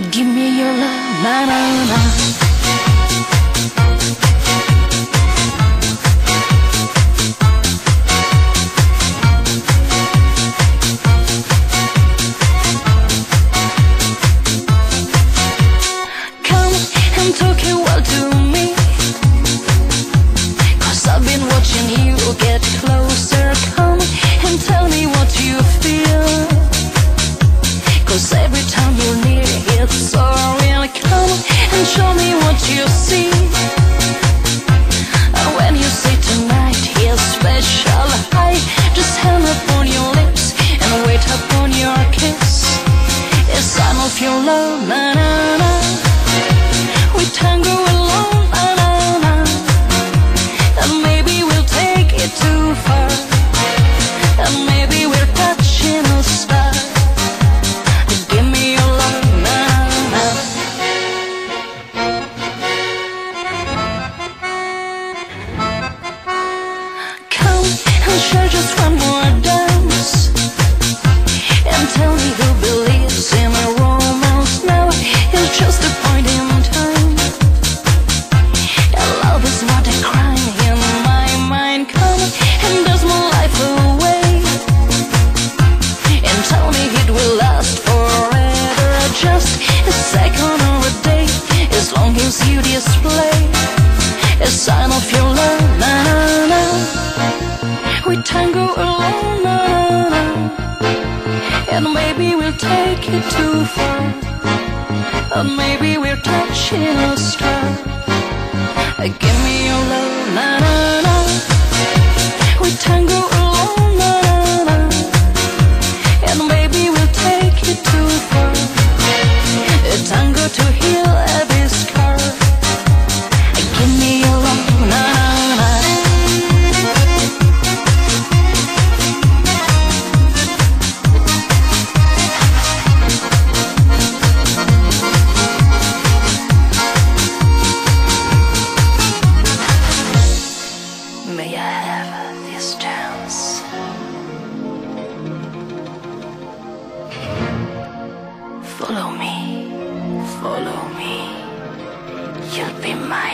Give me your love, na na na. Come and talk a while to me, 'cause I've been watching you get closer. Come and tell me what you feel, 'cause every time you're near it's so real. Come and show me what you see, and when you say tonight is special, I just hand upon your lips and wait upon your kiss. A sign of your love, na na na. We tango alone, na na na, and maybe we'll take it too far, and maybe we're touching a star. Give me your love, na na. Come and share just one more dance, and tell me who believes in a romance now. It's just a point in time, and love is not a crime in my mind. Come and dance my life away, and tell me it will last forever. Just a second or a day, as long as you display a sign of your love, na na na. We tango alone, na na na, and maybe we'll take it too far, and maybe we're touching a star. Give me your love, na na na. We tango alone, na na na, and maybe we'll take it too far. A tango to heal every scar. Give me your love, na na na. May I have this chance? Follow me, you'll be my